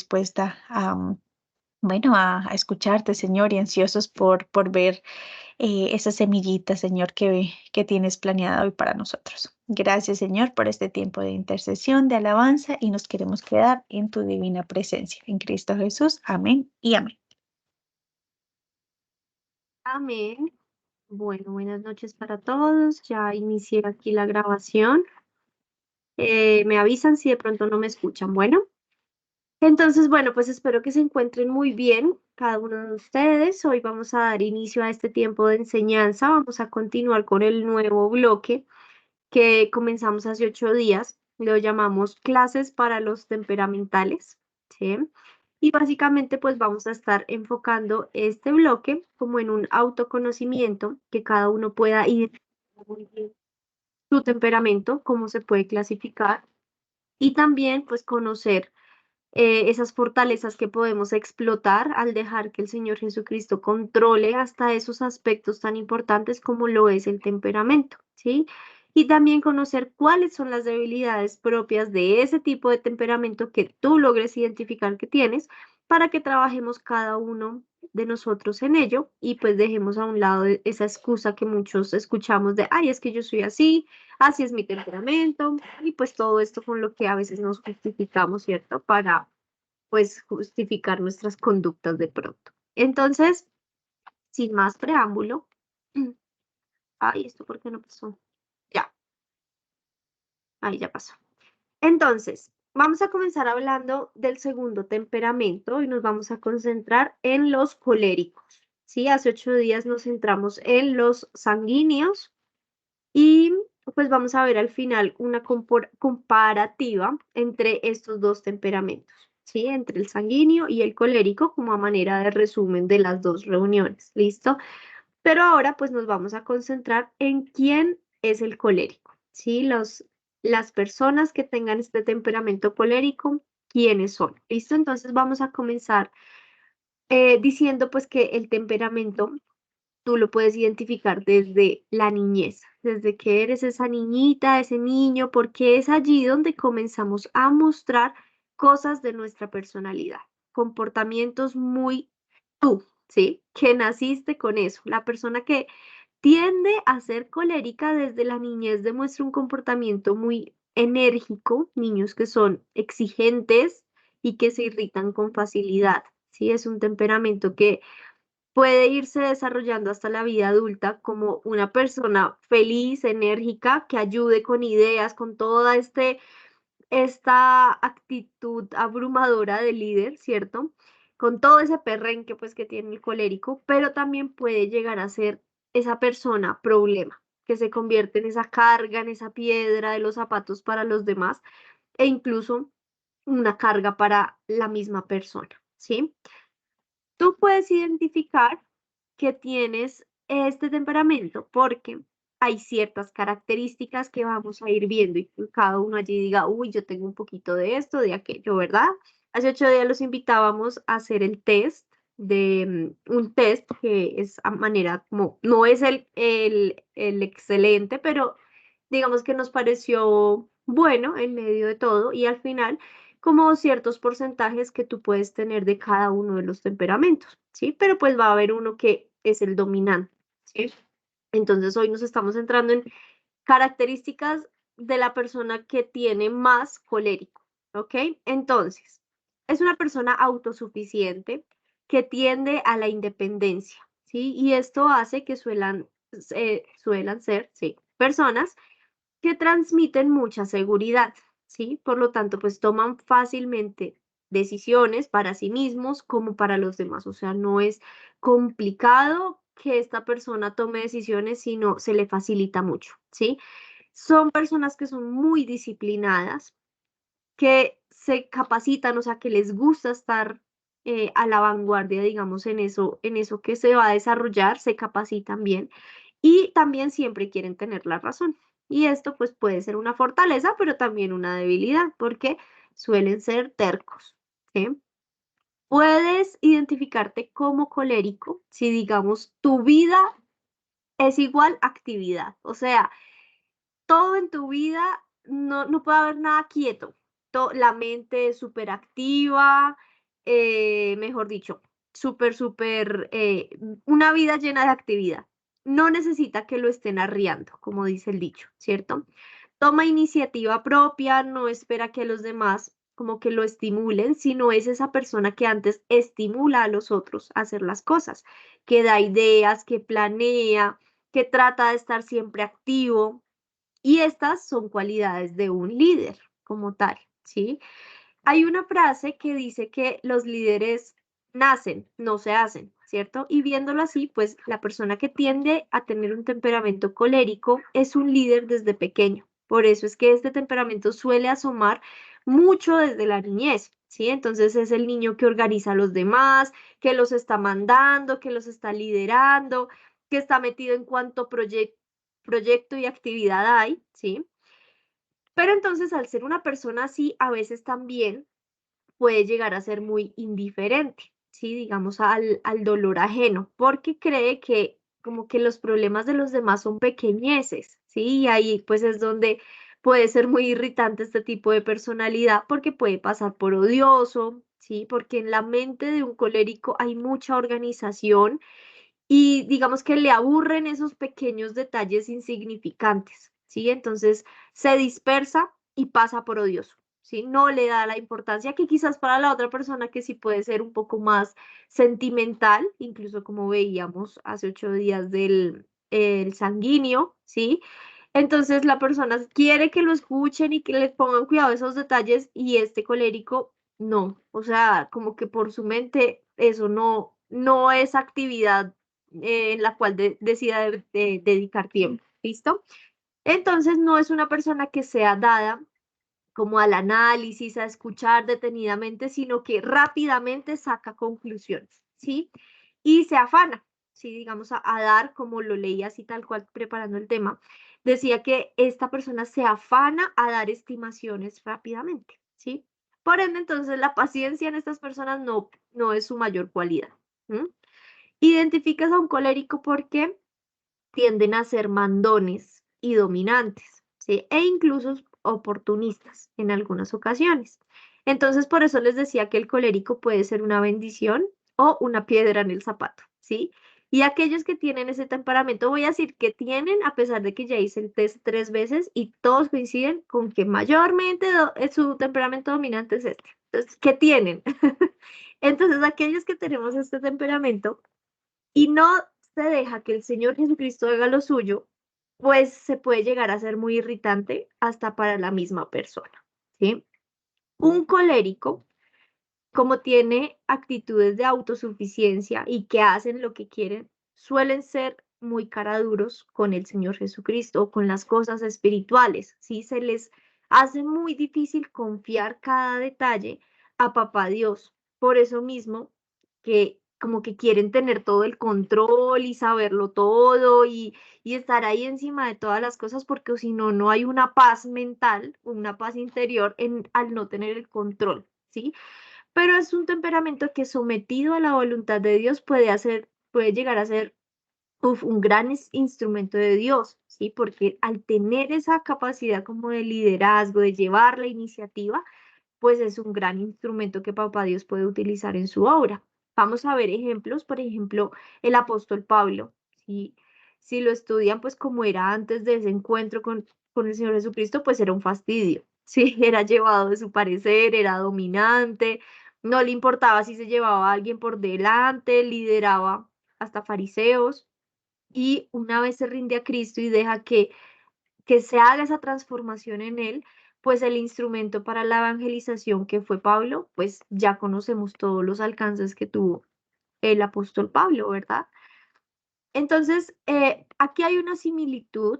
dispuesta a, bueno, a escucharte, Señor, y ansiosos por ver esa semillita, Señor, que tienes planeada hoy para nosotros. Gracias, Señor, por este tiempo de intercesión, de alabanza, y nos queremos quedar en tu divina presencia. En Cristo Jesús. Amén y amén. Amén. Bueno, buenas noches para todos. Ya inicié aquí la grabación. Me avisan si de pronto no me escuchan. Bueno, entonces, bueno, pues espero que se encuentren muy bien cada uno de ustedes. Hoy vamos a dar inicio a este tiempo de enseñanza. Vamos a continuar con el nuevo bloque que comenzamos hace 8 días. Lo llamamos clases para los temperamentales, ¿sí? Y básicamente pues vamos a estar enfocando este bloque como en un autoconocimiento, que cada uno pueda identificar muy bien su temperamento, cómo se puede clasificar y también pues conocer esas fortalezas que podemos explotar al dejar que el Señor Jesucristo controle hasta esos aspectos tan importantes como lo es el temperamento, ¿sí? Y también conocer cuáles son las debilidades propias de ese tipo de temperamento que tú logres identificar que tienes para que trabajemos cada uno de nosotros en ello y pues dejemos a un lado esa excusa que muchos escuchamos de, ay, es que yo soy así, así es mi temperamento y pues todo esto con lo que a veces nos justificamos, ¿cierto? Para pues justificar nuestras conductas de pronto. Entonces, sin más preámbulo, ay, ¿esto por qué no pasó? Ya, ahí ya pasó. Entonces, vamos a comenzar hablando del segundo temperamento y nos vamos a concentrar en los coléricos. Sí, hace 8 días nos centramos en los sanguíneos y pues vamos a ver al final una comparativa entre estos dos temperamentos, ¿sí? Entre el sanguíneo y el colérico como a manera de resumen de las dos reuniones, ¿listo? Pero ahora pues nos vamos a concentrar en quién es el colérico, ¿sí? Las personas que tengan este temperamento colérico, ¿quiénes son? ¿Listo? Entonces vamos a comenzar diciendo pues que el temperamento tú lo puedes identificar desde la niñez, desde que eres esa niñita, ese niño, porque es allí donde comenzamos a mostrar cosas de nuestra personalidad, comportamientos muy tú, ¿sí? Que naciste con eso. La persona que tiende a ser colérica desde la niñez demuestra un comportamiento muy enérgico, niños que son exigentes y que se irritan con facilidad, ¿sí? Es un temperamento que puede irse desarrollando hasta la vida adulta como una persona feliz, enérgica, que ayude con ideas, con toda esta actitud abrumadora de líder, ¿cierto? Con todo ese perrenque pues que tiene el colérico, pero también puede llegar a ser esa persona problema, que se convierte en esa carga, en esa piedra de los zapatos para los demás e incluso una carga para la misma persona, ¿sí? Tú puedes identificar que tienes este temperamento porque hay ciertas características que vamos a ir viendo y que cada uno allí diga, uy, yo tengo un poquito de esto, de aquello, ¿verdad? Hace 8 días los invitábamos a hacer el test un test que es a manera como, no es el excelente, pero digamos que nos pareció bueno en medio de todo y al final como ciertos porcentajes que tú puedes tener de cada uno de los temperamentos, ¿sí? Pero pues va a haber uno que es el dominante, ¿sí? Entonces hoy nos estamos centrando en características de la persona que tiene más colérico, ¿ok? Entonces, es una persona autosuficiente que tiende a la independencia, ¿sí? Y esto hace que suelan ser, sí, personas que transmiten mucha seguridad, ¿sí? Por lo tanto, pues toman fácilmente decisiones para sí mismos como para los demás. O sea, no es complicado que esta persona tome decisiones, sino se le facilita mucho, ¿sí? Son personas que son muy disciplinadas, que se capacitan, o sea, que les gusta estar a la vanguardia, digamos, en eso que se va a desarrollar, se capacitan bien y también siempre quieren tener la razón. Y esto pues puede ser una fortaleza, pero también una debilidad, porque suelen ser tercos, ¿sí? Puedes identificarte como colérico si, digamos, tu vida es igual actividad, o sea, todo en tu vida no puede haber nada quieto. La mente es súper activa, mejor dicho, súper, una vida llena de actividad. No necesita que lo estén arriando, como dice el dicho, ¿cierto? Toma iniciativa propia, no espera que los demás como que lo estimulen, sino es esa persona que antes estimula a los otros a hacer las cosas, que da ideas, que planea, que trata de estar siempre activo. Y estas son cualidades de un líder como tal, ¿sí? Hay una frase que dice que los líderes nacen, no se hacen, ¿cierto? Y viéndolo así, pues la persona que tiende a tener un temperamento colérico es un líder desde pequeño. Por eso es que este temperamento suele asomar mucho desde la niñez, ¿sí? Entonces es el niño que organiza a los demás, que los está mandando, que los está liderando, que está metido en cuanto proyecto y actividad hay, ¿sí? Pero entonces al ser una persona así, a veces también puede llegar a ser muy indiferente, ¿sí? Digamos, al dolor ajeno, porque cree que como que los problemas de los demás son pequeñeces, ¿sí? Y ahí pues es donde puede ser muy irritante este tipo de personalidad porque puede pasar por odioso, ¿sí? Porque en la mente de un colérico hay mucha organización y digamos que le aburren esos pequeños detalles insignificantes, ¿sí? Entonces se dispersa y pasa por odioso, ¿sí? No le da la importancia que quizás para la otra persona que sí puede ser un poco más sentimental, incluso como veíamos hace 8 días del el sanguíneo, ¿sí? Entonces la persona quiere que lo escuchen y que le pongan cuidado a esos detalles y este colérico no, o sea, como que por su mente eso no es actividad en la cual decida dedicar tiempo, ¿listo? Entonces no es una persona que sea dada como al análisis, a escuchar detenidamente, sino que rápidamente saca conclusiones, ¿sí? Y se afana, ¿sí? Digamos, a dar, como lo leí así tal cual preparando el tema, decía que esta persona se afana a dar estimaciones rápidamente, ¿sí? Por ende, entonces, la paciencia en estas personas no es su mayor cualidad. ¿M? Identificas a un colérico porque tienden a ser mandones y dominantes, ¿sí? E incluso oportunistas en algunas ocasiones. Entonces, por eso les decía que el colérico puede ser una bendición o una piedra en el zapato, ¿sí? Y aquellos que tienen ese temperamento, voy a decir que tienen, a pesar de que ya hice el test 3 veces y todos coinciden con que mayormente su temperamento dominante es este. Entonces, ¿qué tienen? Entonces, aquellos que tenemos este temperamento y no se deja que el Señor Jesucristo haga lo suyo, pues se puede llegar a ser muy irritante hasta para la misma persona, ¿sí? Un colérico, como tiene actitudes de autosuficiencia y que hacen lo que quieren, suelen ser muy caraduros con el Señor Jesucristo o con las cosas espirituales, ¿sí? Se les hace muy difícil confiar cada detalle a Papá Dios. Por eso mismo que como que quieren tener todo el control y saberlo todo y estar ahí encima de todas las cosas porque si no, no hay una paz mental, una paz interior al no tener el control, ¿sí? Pero es un temperamento que sometido a la voluntad de Dios puede llegar a ser un gran instrumento de Dios, ¿sí? Porque al tener esa capacidad como de liderazgo, de llevar la iniciativa, pues es un gran instrumento que Papá Dios puede utilizar en su obra. Vamos a ver ejemplos, por ejemplo, el apóstol Pablo, ¿sí? Si lo estudian, pues como era antes de ese encuentro con el Señor Jesucristo, pues era un fastidio, ¿sí? Era llevado de su parecer, era dominante, no le importaba si se llevaba a alguien por delante, lideraba hasta fariseos, y una vez se rinde a Cristo y deja que se haga esa transformación en él, pues el instrumento para la evangelización que fue Pablo, pues ya conocemos todos los alcances que tuvo el apóstol Pablo, ¿verdad? Entonces, aquí hay una similitud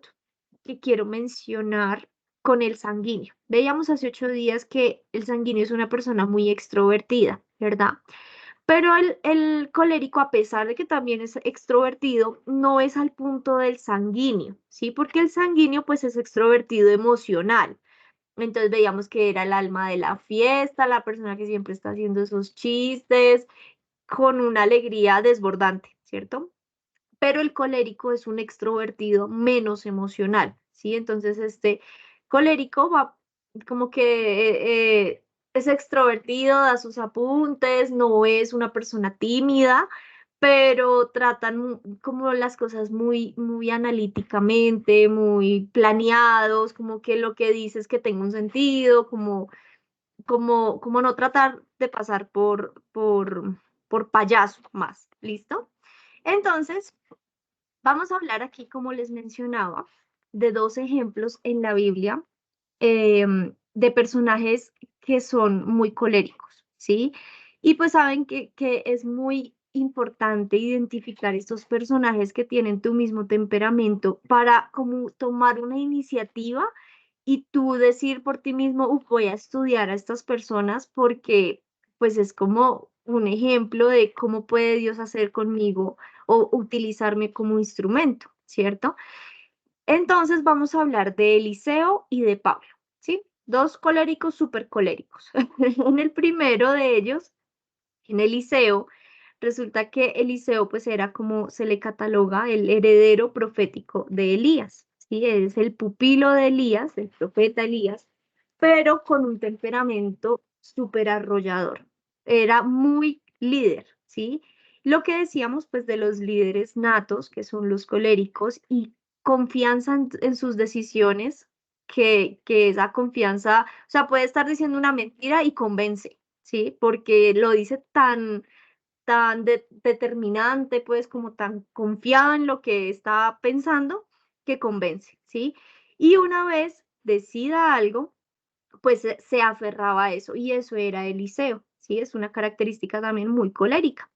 que quiero mencionar con el sanguíneo. Veíamos hace 8 días que el sanguíneo es una persona muy extrovertida, ¿verdad? Pero el colérico, a pesar de que también es extrovertido, no es al punto del sanguíneo, ¿sí? Porque el sanguíneo, pues, es extrovertido emocional. Entonces veíamos que era el alma de la fiesta, la persona que siempre está haciendo esos chistes, con una alegría desbordante, ¿cierto? Pero el colérico es un extrovertido menos emocional, ¿sí? Entonces este colérico va como que es extrovertido, da sus apuntes, no es una persona tímida, pero tratan como las cosas muy, muy analíticamente, muy planeados, como que lo que dice es que tenga un sentido, como no tratar de pasar por payaso más, ¿listo? Entonces, vamos a hablar aquí, como les mencionaba, de dos ejemplos en la Biblia de personajes que son muy coléricos, ¿sí? Y pues saben que es muy importante identificar estos personajes que tienen tu mismo temperamento para como tomar una iniciativa y tú decir por ti mismo, voy a estudiar a estas personas porque pues es como un ejemplo de cómo puede Dios hacer conmigo o utilizarme como instrumento, ¿cierto? Entonces vamos a hablar de Eliseo y de Pablo, ¿sí? Dos coléricos súper coléricos. En el primero de ellos, en Eliseo, resulta que Eliseo pues era como se le cataloga el heredero profético de Elías, ¿sí? Es el pupilo de Elías, el profeta Elías, pero con un temperamento súper arrollador. Era muy líder, ¿sí? Lo que decíamos pues de los líderes natos, que son los coléricos, y confianza en sus decisiones, que esa confianza, o sea, puede estar diciendo una mentira y convence, ¿sí? Porque lo dice tan determinante, pues como tan confiado en lo que está pensando, que convence, ¿sí? Y una vez decida algo, pues se aferraba a eso, y eso era Eliseo, ¿sí? Es una característica también muy colérica.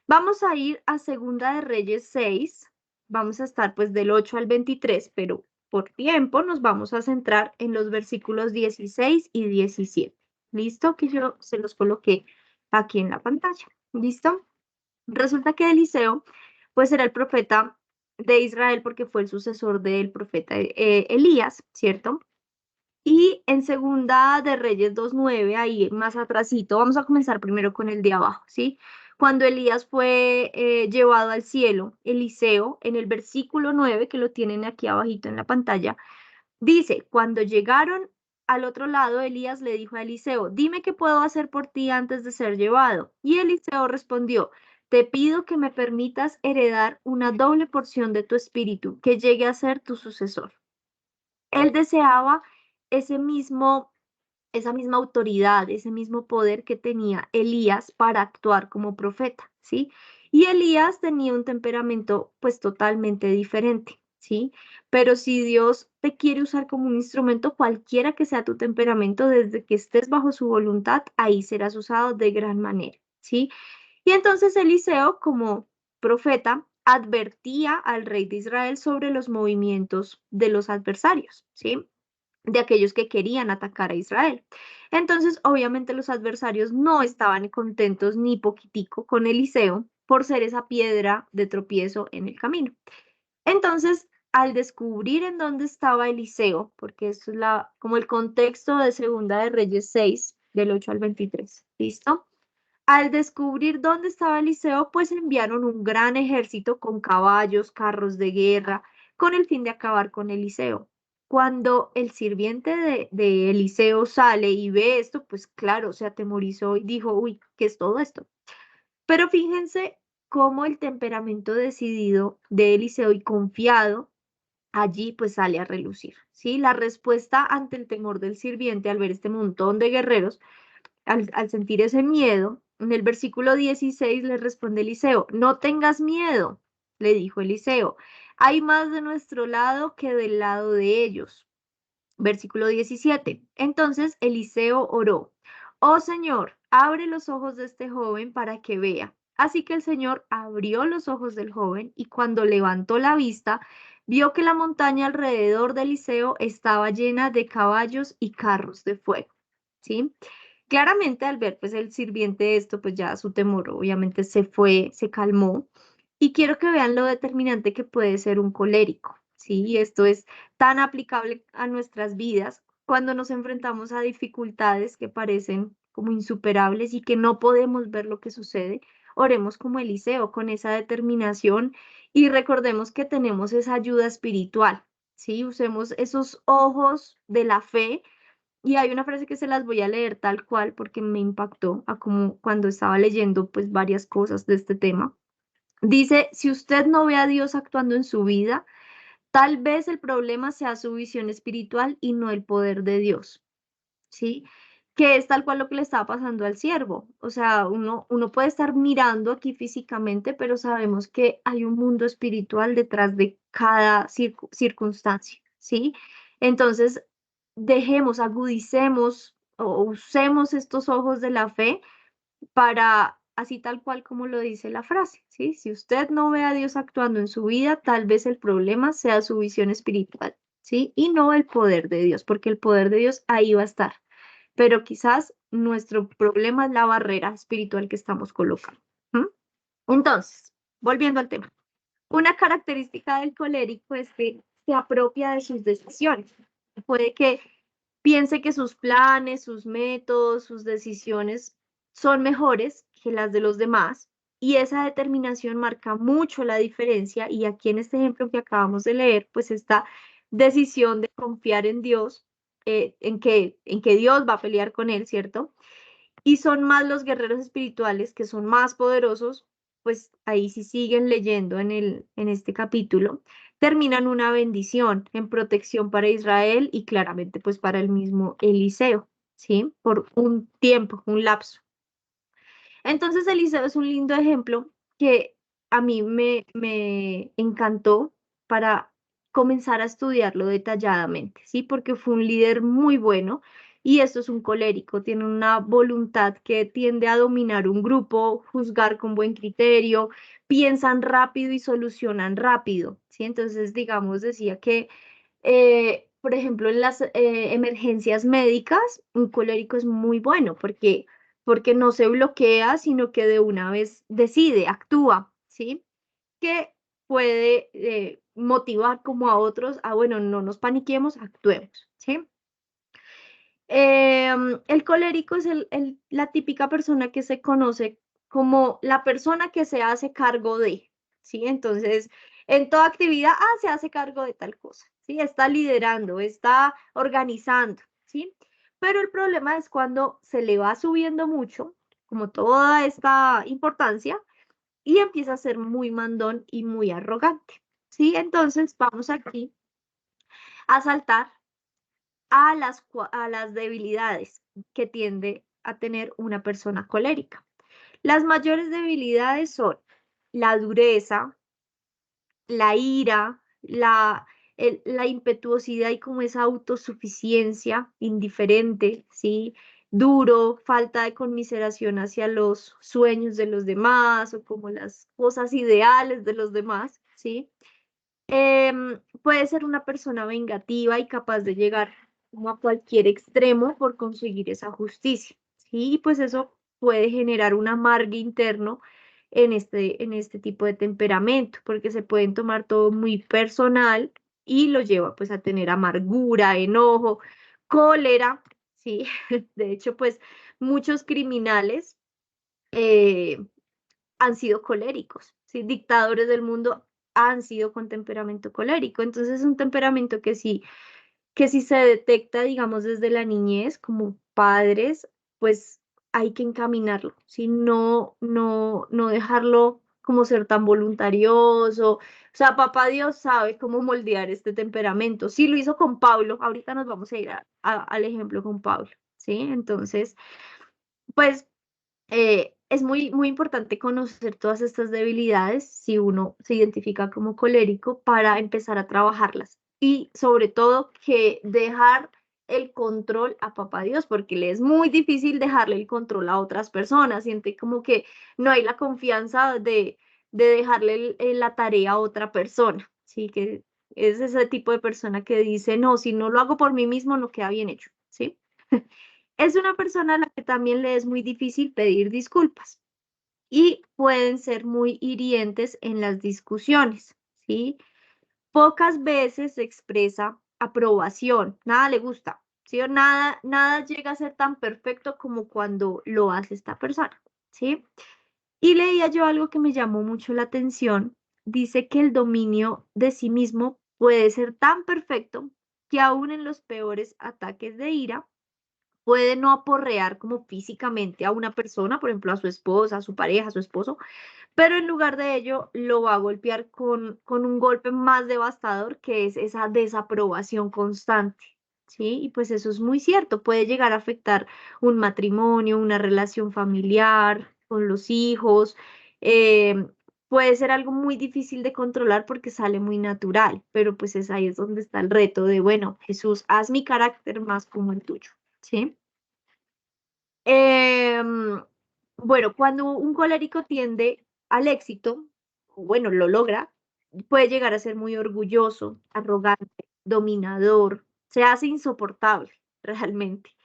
Vamos a ir a Segunda de Reyes 6, vamos a estar pues del 8 al 23, pero por tiempo nos vamos a centrar en los versículos 16 y 17. ¿Listo? Que yo se los coloqué aquí en la pantalla. ¿Listo? Resulta que Eliseo, pues era el profeta de Israel porque fue el sucesor del profeta Elías, ¿cierto? Y en Segunda de Reyes 2:9, ahí más atrasito, vamos a comenzar primero con el de abajo, ¿sí? Cuando Elías fue llevado al cielo, Eliseo, en el versículo 9, que lo tienen aquí abajito en la pantalla, dice, cuando llegaron al otro lado, Elías le dijo a Eliseo, dime qué puedo hacer por ti antes de ser llevado. Y Eliseo respondió, te pido que me permitas heredar una doble porción de tu espíritu, que llegue a ser tu sucesor. Él deseaba ese mismo, esa misma autoridad, ese mismo poder que tenía Elías para actuar como profeta, ¿sí? Y Elías tenía un temperamento pues totalmente diferente, ¿sí? Pero si Dios te quiere usar como un instrumento, cualquiera que sea tu temperamento, desde que estés bajo su voluntad, ahí serás usado de gran manera, ¿sí? Y entonces Eliseo, como profeta, advertía al rey de Israel sobre los movimientos de los adversarios, ¿sí? De aquellos que querían atacar a Israel. Entonces, obviamente los adversarios no estaban contentos ni poquitico con Eliseo por ser esa piedra de tropiezo en el camino. Entonces, al descubrir en dónde estaba Eliseo, porque eso es como el contexto de Segunda de Reyes 6, del 8 al 23, ¿listo? Al descubrir dónde estaba Eliseo, pues enviaron un gran ejército con caballos, carros de guerra, con el fin de acabar con Eliseo. Cuando el sirviente de Eliseo sale y ve esto, pues claro, se atemorizó y dijo, uy, ¿qué es todo esto? Pero fíjense cómo el temperamento decidido de Eliseo y confiado allí pues sale a relucir, ¿sí? La respuesta ante el temor del sirviente al ver este montón de guerreros al sentir ese miedo, en el versículo 16 le responde Eliseo, no tengas miedo, le dijo Eliseo, hay más de nuestro lado que del lado de ellos. Versículo 17. Entonces Eliseo oró, oh Señor, abre los ojos de este joven para que vea. Así que el Señor abrió los ojos del joven y cuando levantó la vista, vio que la montaña alrededor de Eliseo estaba llena de caballos y carros de fuego. ¿Sí? Claramente al ver pues el sirviente esto, pues ya su temor obviamente se fue, se calmó. Y quiero que vean lo determinante que puede ser un colérico, ¿sí? Esto es tan aplicable a nuestras vidas cuando nos enfrentamos a dificultades que parecen como insuperables y que no podemos ver lo que sucede. Oremos como Eliseo, con esa determinación y recordemos que tenemos esa ayuda espiritual, ¿sí? Usemos esos ojos de la fe Y hay una frase que se las voy a leer tal cual porque me impactó a como cuando estaba leyendo pues varias cosas de este tema. Dice, si usted no ve a Dios actuando en su vida, tal vez el problema sea su visión espiritual y no el poder de Dios. ¿Sí? Que es tal cual lo que le estaba pasando al siervo. O sea, uno puede estar mirando aquí físicamente, pero sabemos que hay un mundo espiritual detrás de cada circunstancia, ¿sí? Entonces, dejemos, agudicemos o usemos estos ojos de la fe para, así tal cual como lo dice la frase, ¿sí? Si usted no ve a Dios actuando en su vida, tal vez el problema sea su visión espiritual, ¿sí? Y no el poder de Dios, porque el poder de Dios ahí va a estar, pero quizás nuestro problema es la barrera espiritual que estamos colocando. ¿M? Entonces, volviendo al tema, una característica del colérico es que se apropia de sus decisiones. Puede que piense que sus planes, sus métodos, sus decisiones son mejores que las de los demás y esa determinación marca mucho la diferencia y aquí en este ejemplo que acabamos de leer, pues esta decisión de confiar en Dios, en que Dios va a pelear con él, ¿cierto? Y son más los guerreros espirituales que son más poderosos, pues ahí sí siguen leyendo en este capítulo, terminan una bendición en protección para Israel y claramente pues para el mismo Eliseo, ¿sí? Por un tiempo, un lapso. Entonces Eliseo es un lindo ejemplo que a mí me encantó para comenzar a estudiarlo detalladamente, ¿sí? Porque fue un líder muy bueno y esto es un colérico, tiene una voluntad que tiende a dominar un grupo, juzgar con buen criterio, piensan rápido y solucionan rápido, ¿sí? Entonces, digamos, decía que por ejemplo, en las emergencias médicas, un colérico es muy bueno porque no se bloquea, sino que de una vez decide, actúa, ¿sí? Que puede motivar como a otros a, bueno, no nos paniquemos, actuemos, ¿sí? El colérico es la típica persona que se conoce como la persona que se hace cargo de, ¿sí? Entonces, en toda actividad, se hace cargo de tal cosa, ¿sí? Está liderando, está organizando, ¿sí? Pero el problema es cuando se le va subiendo mucho, como toda esta importancia, y empieza a ser muy mandón y muy arrogante, ¿sí? Entonces, vamos aquí a saltar a las debilidades que tiende a tener una persona colérica. Las mayores debilidades son la dureza, la ira, la impetuosidad y como esa autosuficiencia, indiferente, ¿sí? Duro, falta de conmiseración hacia los sueños de los demás o como las cosas ideales de los demás, ¿sí? Puede ser una persona vengativa y capaz de llegar como a cualquier extremo por conseguir esa justicia, ¿sí? Y pues eso puede generar un amargue interno en este tipo de temperamento, porque se pueden tomar todo muy personal y lo lleva pues a tener amargura, enojo, cólera, ¿sí? De hecho, pues muchos criminales eh, han sido coléricos, ¿sí? Dictadores del mundo han sido con temperamento colérico. Entonces es un temperamento que si se detecta, digamos, desde la niñez como padres, pues hay que encaminarlo, ¿sí? No dejarlo como ser tan voluntarioso. O sea, papá Dios sabe cómo moldear este temperamento. Sí, lo hizo con Pablo. Ahorita nos vamos a ir al ejemplo con Pablo, ¿sí? Entonces, pues es muy, muy importante conocer todas estas debilidades si uno se identifica como colérico para empezar a trabajarlas. Y sobre todo que dejar el control a papá Dios, porque le es muy difícil dejarle el control a otras personas. Siente como que no hay la confianza de dejarle la tarea a otra persona. Sí, que es ese tipo de persona que dice, no, si no lo hago por mí mismo, no queda bien hecho. ¿Sí? Es una persona a la que también le es muy difícil pedir disculpas y pueden ser muy hirientes en las discusiones, ¿sí? Pocas veces expresa aprobación, nada le gusta, ¿sí? O nada llega a ser tan perfecto como cuando lo hace esta persona, ¿sí? Y leía yo algo que me llamó mucho la atención. Dice que el dominio de sí mismo puede ser tan perfecto que aún en los peores ataques de ira, puede no aporrear como físicamente a una persona, por ejemplo, a su esposa, a su pareja, a su esposo, pero en lugar de ello lo va a golpear con un golpe más devastador, que es esa desaprobación constante, ¿sí? Y pues eso es muy cierto, puede llegar a afectar un matrimonio, una relación familiar, con los hijos, eh, puede ser algo muy difícil de controlar porque sale muy natural, pero pues es ahí es donde está el reto de, bueno, Jesús, haz mi carácter más como el tuyo, ¿sí? Em, bueno, cuando un colérico tiende al éxito, o bueno, lo logra, puede llegar a ser muy orgulloso, arrogante, dominador, se hace insoportable realmente.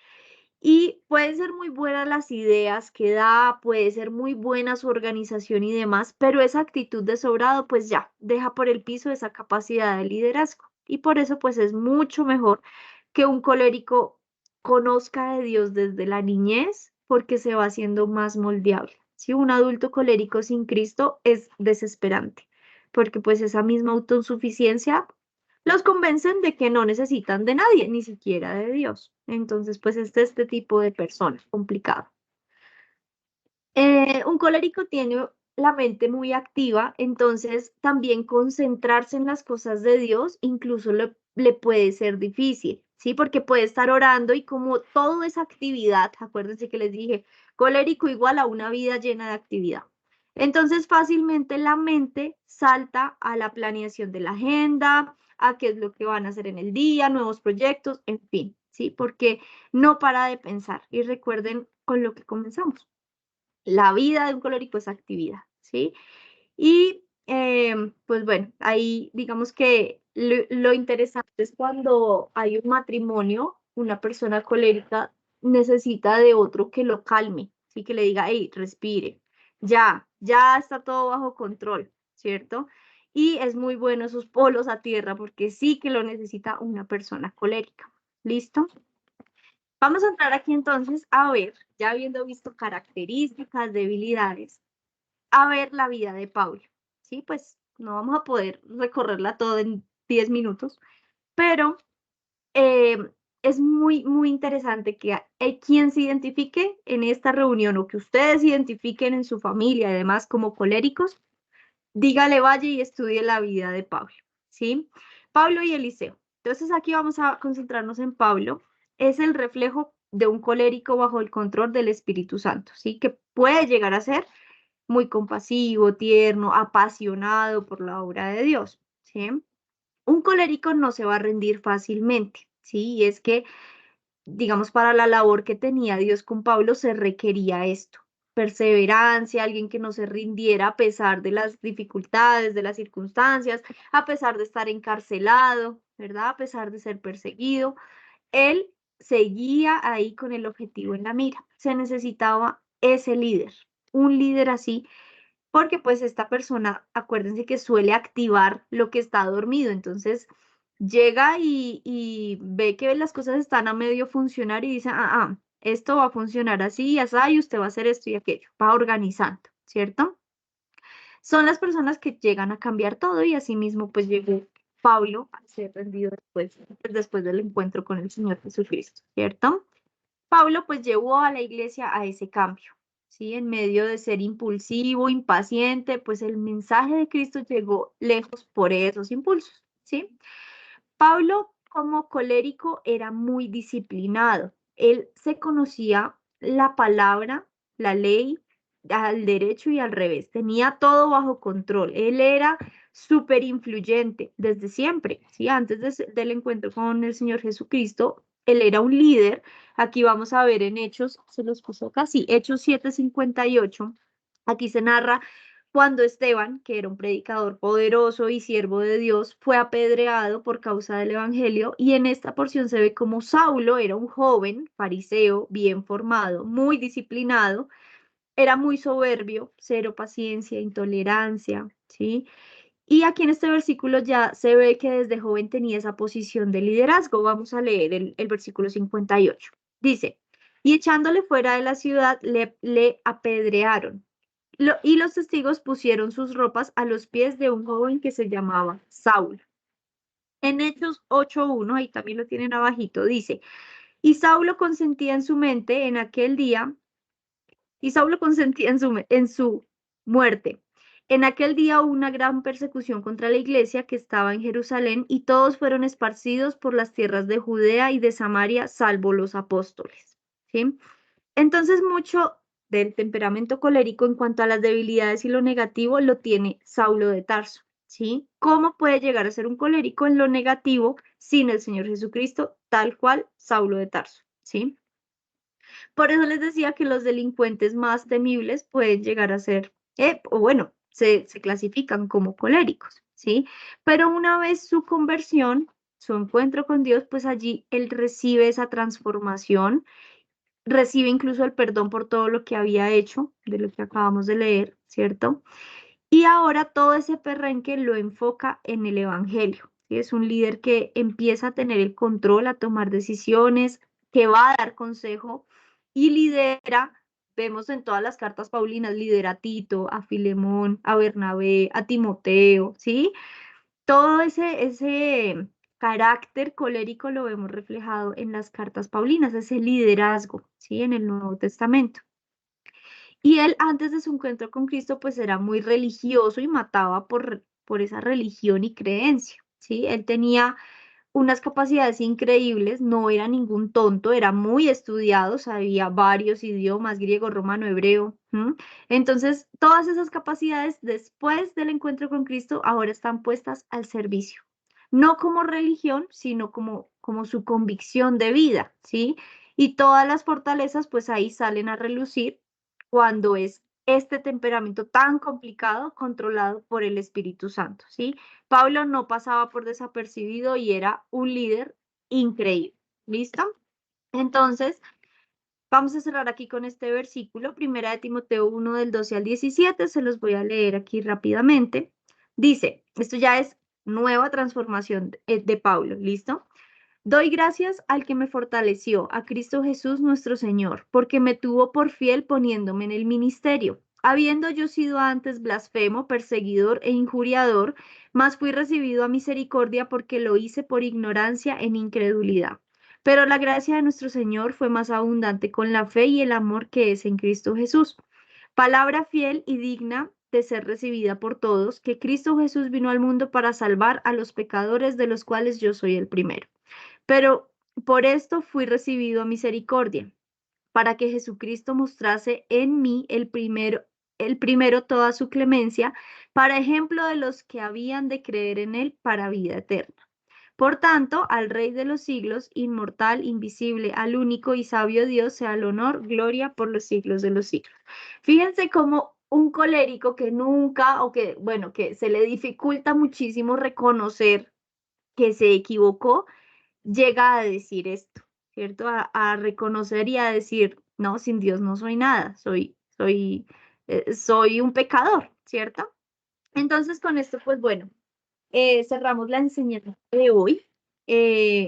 Y pueden ser muy buenas las ideas que da, puede ser muy buena su organización y demás, pero esa actitud de sobrado, pues ya, deja por el piso esa capacidad de liderazgo. Y por eso, pues es mucho mejor que un colérico conozca de Dios desde la niñez, porque se va haciendo más moldeable. Si un adulto colérico sin Cristo es desesperante, porque pues esa misma autosuficiencia los convencen de que no necesitan de nadie, ni siquiera de Dios. Entonces, pues este tipo de personas, complicado. Un colérico tiene la mente muy activa, entonces también concentrarse en las cosas de Dios incluso le puede ser difícil, ¿sí? Porque puede estar orando y como toda esa actividad, acuérdense que les dije, colérico igual a una vida llena de actividad. Entonces fácilmente la mente salta a la planeación de la agenda, a qué es lo que van a hacer en el día, nuevos proyectos, en fin, ¿sí? Porque no para de pensar. Y recuerden con lo que comenzamos, la vida de un colérico es actividad, ¿sí? Y pues bueno, ahí digamos que lo interesante es cuando hay un matrimonio, una persona colérica necesita de otro que lo calme, ¿sí? Que le diga, hey, respire, ya está todo bajo control, ¿cierto? Y es muy bueno esos polos a tierra porque sí que lo necesita una persona colérica. ¿Listo? Vamos a entrar aquí entonces a ver, ya habiendo visto características, debilidades, a ver la vida de Pablo. Sí, pues no vamos a poder recorrerla toda en 10 minutos, pero eh, es muy interesante que quien se identifique en esta reunión o que ustedes se identifiquen en su familia, además como coléricos, dígale vaya y estudie la vida de Pablo, ¿sí? Pablo y Eliseo. Entonces aquí vamos a concentrarnos en Pablo. Es el reflejo de un colérico bajo el control del Espíritu Santo, ¿sí? Que puede llegar a ser muy compasivo, tierno, apasionado por la obra de Dios, ¿sí? Un colérico no se va a rendir fácilmente, ¿sí? Y es que digamos, para la labor que tenía Dios con Pablo se requería esto, perseverancia, alguien que no se rindiera a pesar de las dificultades, de las circunstancias, a pesar de estar encarcelado, ¿verdad? A pesar de ser perseguido. Él seguía ahí con el objetivo en la mira. Se necesitaba ese líder, un líder así, porque pues esta persona, acuérdense que suele activar lo que está dormido, entonces llega y ve que las cosas están a medio funcionar y dice, esto va a funcionar así y así, y usted va a hacer esto y aquello, va organizando, ¿cierto? Son las personas que llegan a cambiar todo y así mismo pues llegó Pablo a ser rendido después del encuentro con el Señor Jesucristo, ¿cierto? Pablo pues llevó a la iglesia a ese cambio, ¿sí? En medio de ser impulsivo, impaciente, pues el mensaje de Cristo llegó lejos por esos impulsos, ¿sí? Pablo como colérico era muy disciplinado. Él se conocía la palabra, la ley, al derecho y al revés. Tenía todo bajo control. Él era súper influyente desde siempre, ¿sí? Antes del encuentro con el Señor Jesucristo, él era un líder. Aquí vamos a ver en Hechos, se los puso acá, sí, Hechos 7:58. Aquí se narra cuando Esteban, que era un predicador poderoso y siervo de Dios, fue apedreado por causa del Evangelio, y en esta porción se ve como Saulo era un joven fariseo, bien formado, muy disciplinado, era muy soberbio, cero paciencia, intolerancia, ¿sí? Y aquí en este versículo ya se ve que desde joven tenía esa posición de liderazgo. Vamos a leer el versículo 58. Dice, y echándole fuera de la ciudad, le apedrearon. Y los testigos pusieron sus ropas a los pies de un joven que se llamaba Saúl. En Hechos 8:1, ahí también lo tienen abajito, dice, Y Saulo consentía en su mente en aquel día, y Saulo consentía en su muerte. En aquel día hubo una gran persecución contra la iglesia que estaba en Jerusalén y todos fueron esparcidos por las tierras de Judea y de Samaria, salvo los apóstoles. ¿Sí? Entonces, mucho del temperamento colérico en cuanto a las debilidades y lo negativo lo tiene Saulo de Tarso, ¿sí? ¿Cómo puede llegar a ser un colérico en lo negativo sin el Señor Jesucristo, tal cual Saulo de Tarso, ¿sí? Por eso les decía que los delincuentes más temibles pueden llegar a ser, o bueno, se clasifican como coléricos, ¿sí? Pero una vez su conversión, su encuentro con Dios, pues allí él recibe esa transformación, recibe incluso el perdón por todo lo que había hecho, de lo que acabamos de leer, ¿cierto? Y ahora todo ese perrenque lo enfoca en el Evangelio. ¿Sí? Es un líder que empieza a tener el control, a tomar decisiones, que va a dar consejo y lidera. Vemos en todas las cartas paulinas, lidera a Tito, a Filemón, a Bernabé, a Timoteo, ¿sí? Todo ese carácter colérico lo vemos reflejado en las cartas paulinas, ese liderazgo, ¿sí? En el Nuevo Testamento. Y él, antes de su encuentro con Cristo, pues era muy religioso y mataba por esa religión y creencia, ¿sí? Él tenía unas capacidades increíbles, no era ningún tonto, era muy estudiado, sabía varios idiomas, griego, romano, hebreo. ¿M? Entonces, todas esas capacidades después del encuentro con Cristo ahora están puestas al servicio. No como religión, sino como su convicción de vida, ¿sí? Y todas las fortalezas, pues ahí salen a relucir cuando es este temperamento tan complicado controlado por el Espíritu Santo, ¿sí? Pablo no pasaba por desapercibido y era un líder increíble. ¿Listo? Entonces, vamos a cerrar aquí con este versículo, Primera de Timoteo 1 del 12 al 17, se los voy a leer aquí rápidamente. Dice, esto ya es nueva transformación de Pablo, ¿listo? Doy gracias al que me fortaleció, a Cristo Jesús nuestro Señor, porque me tuvo por fiel poniéndome en el ministerio. Habiendo yo sido antes blasfemo, perseguidor e injuriador, mas fui recibido a misericordia porque lo hice por ignorancia en incredulidad. Pero la gracia de nuestro Señor fue más abundante con la fe y el amor que es en Cristo Jesús. Palabra fiel y digna de ser recibida por todos, que Cristo Jesús vino al mundo para salvar a los pecadores, de los cuales yo soy el primero. Pero por esto fui recibido a misericordia, para que Jesucristo mostrase en mí el primero toda su clemencia, para ejemplo de los que habían de creer en él para vida eterna. Por tanto, al Rey de los siglos, inmortal, invisible, al único y sabio Dios, sea el honor, gloria por los siglos de los siglos. Fíjense cómo un colérico que nunca, o que, bueno, que se le dificulta muchísimo reconocer que se equivocó, llega a decir esto, ¿cierto? A reconocer y a decir, no, sin Dios no soy nada, soy un pecador, ¿cierto? Entonces, con esto, pues bueno, cerramos la enseñanza de hoy.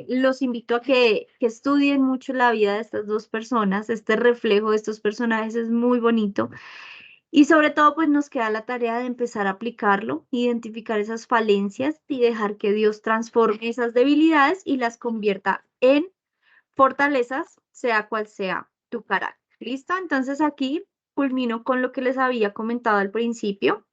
Los invito a que estudien mucho la vida de estas dos personas. Este reflejo de estos personajes es muy bonito. Y sobre todo, pues nos queda la tarea de empezar a aplicarlo, identificar esas falencias y dejar que Dios transforme esas debilidades y las convierta en fortalezas, sea cual sea tu carácter. ¿Listo? Entonces aquí culmino con lo que les había comentado al principio,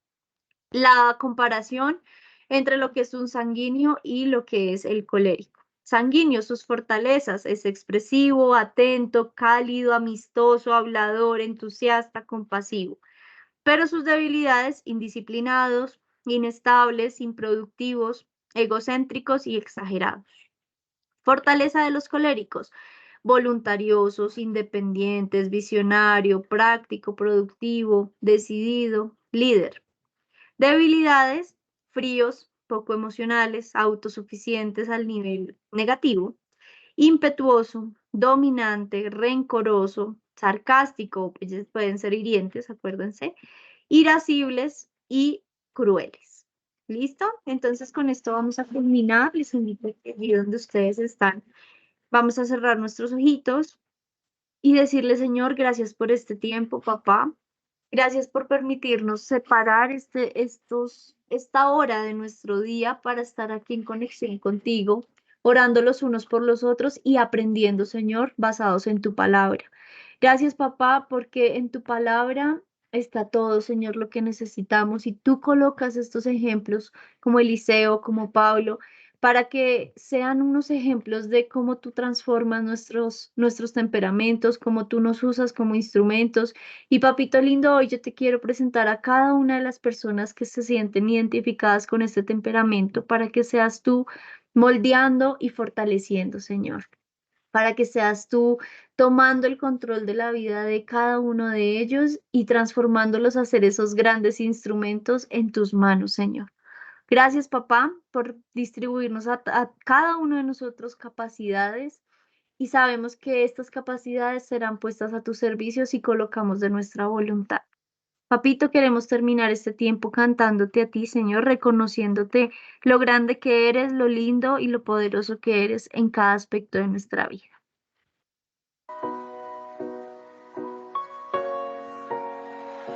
la comparación entre lo que es un sanguíneo y lo que es el colérico. Sanguíneo, sus fortalezas, es expresivo, atento, cálido, amistoso, hablador, entusiasta, compasivo, pero sus debilidades, indisciplinados, inestables, improductivos, egocéntricos y exagerados. Fortaleza de los coléricos, voluntariosos, independientes, visionario, práctico, productivo, decidido, líder. Debilidades, fríos, poco emocionales, autosuficientes al nivel negativo, impetuoso, dominante, rencoroso, sarcástico, ellos pueden ser hirientes, acuérdense, irascibles y crueles. ¿Listo? Entonces con esto vamos a culminar. Les invito a que allí donde ustedes están, vamos a cerrar nuestros ojitos y decirle, Señor, gracias por este tiempo, papá. Gracias por permitirnos separar esta hora de nuestro día para estar aquí en conexión contigo, orando los unos por los otros y aprendiendo, Señor, basados en tu palabra. Gracias, papá, porque en tu palabra está todo, Señor, lo que necesitamos y tú colocas estos ejemplos como Eliseo, como Pablo, para que sean unos ejemplos de cómo tú transformas nuestros temperamentos, cómo tú nos usas como instrumentos. Y papito lindo, hoy yo te quiero presentar a cada una de las personas que se sienten identificadas con este temperamento para que seas tú moldeando y fortaleciendo, Señor, para que seas tú tomando el control de la vida de cada uno de ellos y transformándolos a ser esos grandes instrumentos en tus manos, Señor. Gracias, papá, por distribuirnos a cada uno de nosotros capacidades y sabemos que estas capacidades serán puestas a tu servicio si colocamos de nuestra voluntad. Papito, queremos terminar este tiempo cantándote a ti, Señor, reconociéndote lo grande que eres, lo lindo y lo poderoso que eres en cada aspecto de nuestra vida.